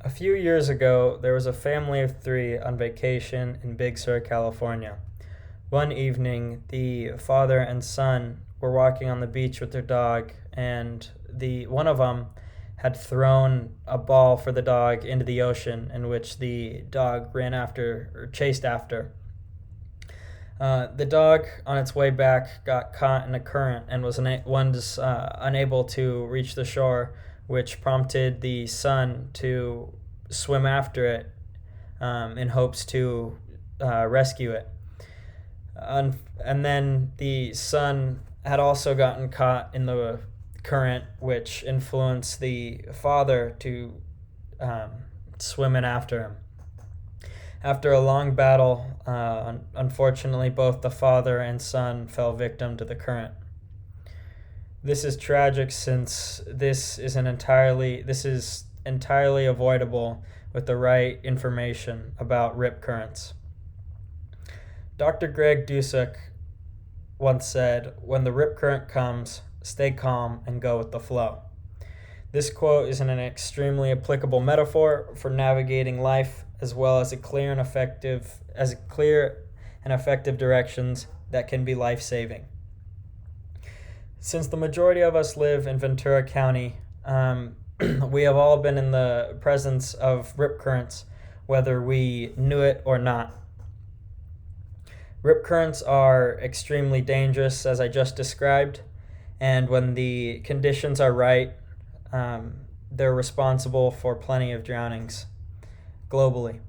A few years ago, there was a family of three on vacation in Big Sur, California. One evening, the father and son were walking on the beach with their dog, and the one of them had thrown a ball for the dog into the ocean, in which the dog ran after or chased after. The dog, on its way back, got caught in a current and was unable to reach the shore, which prompted the son to swim after it in hopes to rescue it. And then the son had also gotten caught in the current, which influenced the father to swim in after him. After a long battle, unfortunately, both the father and son fell victim to the current. This is tragic since this is entirely avoidable with the right information about rip currents. Dr. Greg Dusuk once said, "When the rip current comes, stay calm and go with the flow." This quote is an extremely applicable metaphor for navigating life, as well as clear and effective directions that can be life-saving. Since the majority of us live in Ventura County, we have all been in the presence of rip currents, whether we knew it or not. Rip currents are extremely dangerous, as I just described, and when the conditions are right, they're responsible for plenty of drownings globally.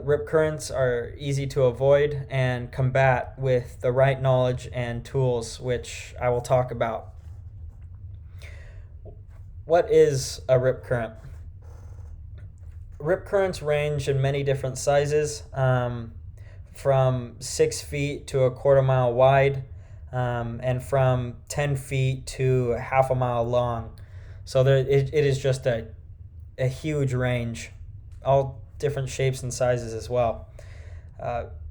Rip currents are easy to avoid and combat with the right knowledge and tools, which I will talk about. What is a rip current? Rip currents range in many different sizes, from 6 feet to a quarter mile wide, and from 10 feet to half a mile long. So it is just a huge range, all different shapes and sizes as well.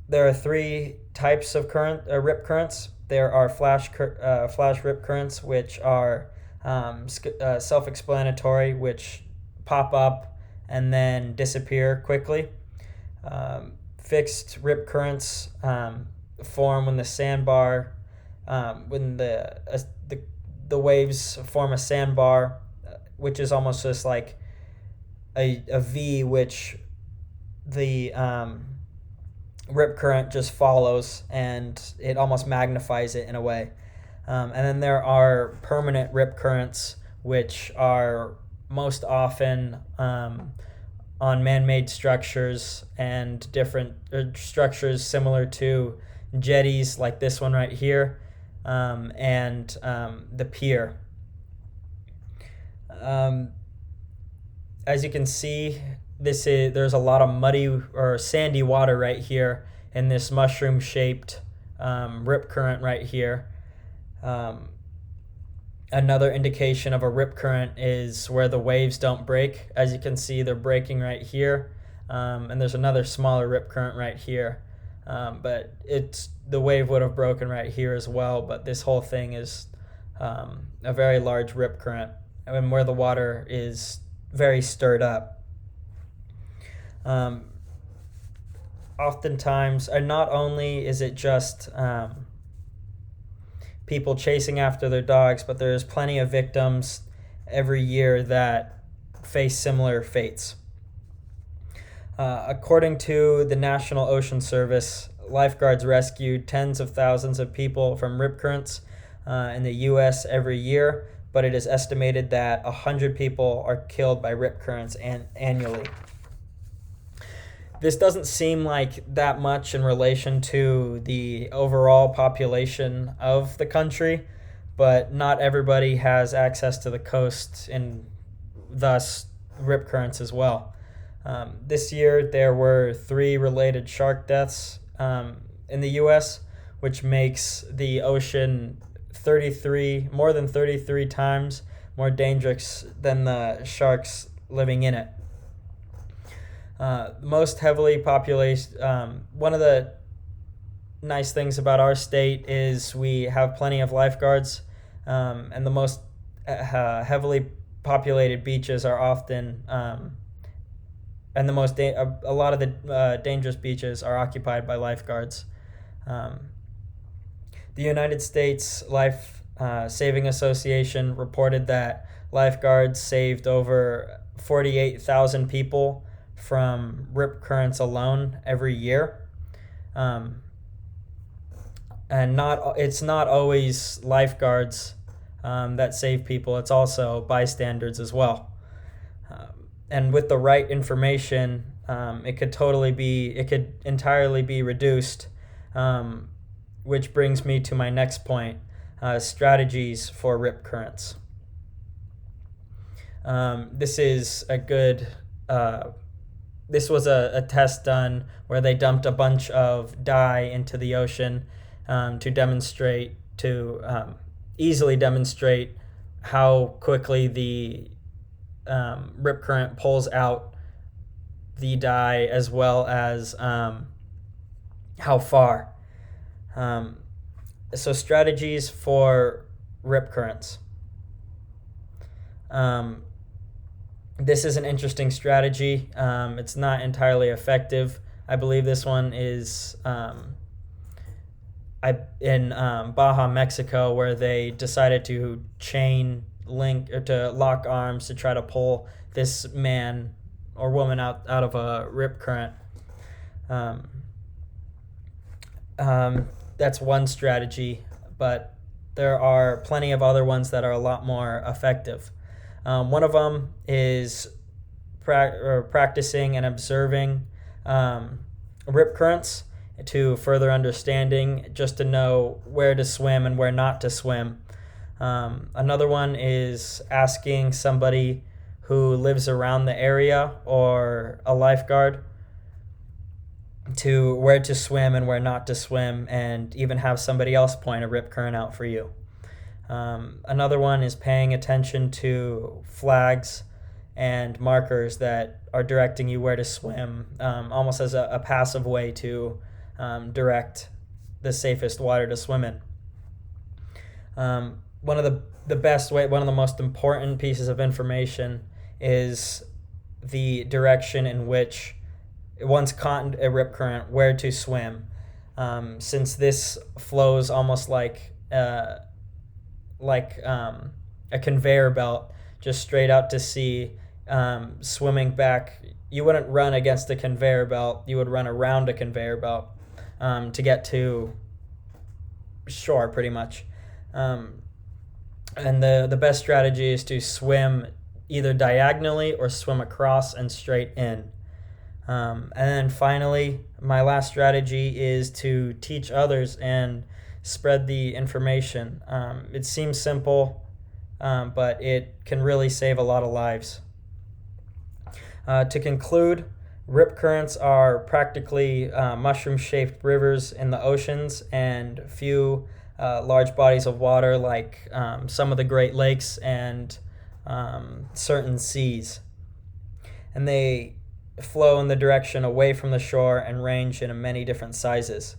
There are three types of rip currents. There are flash rip currents, which are self-explanatory, which pop up and then disappear quickly. Fixed rip currents form when the sandbar, when the waves form a sandbar, which is almost just like a V, which the rip current just follows, and it almost magnifies it in a way. And then there are permanent rip currents, which are most often on man-made structures and different structures similar to jetties, like this one right here, and the pier. As you can see, there's a lot of muddy or sandy water right here in this mushroom-shaped rip current right here. Another indication of a rip current is where the waves don't break. As you can see, they're breaking right here, and there's another smaller rip current right here. But the wave would have broken right here as well, but this whole thing is a very large rip current, and where the water is very stirred up. Oftentimes, and not only is it just people chasing after their dogs, but there's plenty of victims every year that face similar fates. According to the National Ocean Service, lifeguards rescued tens of thousands of people from rip currents in the U.S. every year, but it is estimated that 100 people are killed by rip currents annually. This doesn't seem like that much in relation to the overall population of the country, but not everybody has access to the coast, and thus rip currents as well. This year there were 3 related shark deaths in the U.S., which makes the ocean more than 33 times more dangerous than the sharks living in it. Most heavily populated, one of the nice things about our state is we have plenty of lifeguards, and the most heavily populated beaches are often and a lot of the dangerous beaches are occupied by lifeguards. The United States Life Saving Association reported that lifeguards saved over 48,000 people from rip currents alone every year. And it's not always lifeguards that save people. It's also bystanders as well. And with the right information, it could entirely be reduced. Which brings me to my next point: strategies for rip currents. This was a test done where they dumped a bunch of dye into the ocean to easily demonstrate how quickly the rip current pulls out the dye, as well as how far. So strategies for rip currents. This is an interesting strategy. It's not entirely effective. I believe this one is in Baja, Mexico, where they decided to to lock arms to try to pull this man or woman out of a rip current. That's one strategy, but there are plenty of other ones that are a lot more effective. One of them is practicing and observing rip currents to further understanding, just to know where to swim and where not to swim. Another one is asking somebody who lives around the area or a lifeguard to where to swim and where not to swim, and even have somebody else point a rip current out for you. Another one is paying attention to flags and markers that are directing you where to swim, almost as a passive way to direct the safest water to swim in. One of the most important pieces of information is the direction in which, once caught a rip current, where to swim. Since this flows almost like a conveyor belt, just straight out to sea, swimming back. You wouldn't run against a conveyor belt. You would run around a conveyor belt to get to shore, pretty much. And the best strategy is to swim either diagonally or swim across and straight in. And then finally, my last strategy is to teach others and spread the information. It seems simple, but it can really save a lot of lives. To conclude, rip currents are practically mushroom-shaped rivers in the oceans, and few large bodies of water like some of the Great Lakes and certain seas. And they flow in the direction away from the shore and range in many different sizes.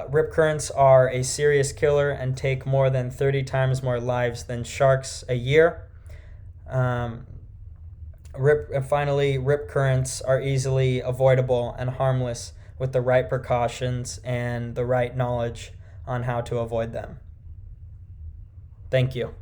Rip currents are a serious killer and take more than 30 times more lives than sharks a year. Finally, rip currents are easily avoidable and harmless with the right precautions and the right knowledge on how to avoid them. Thank you.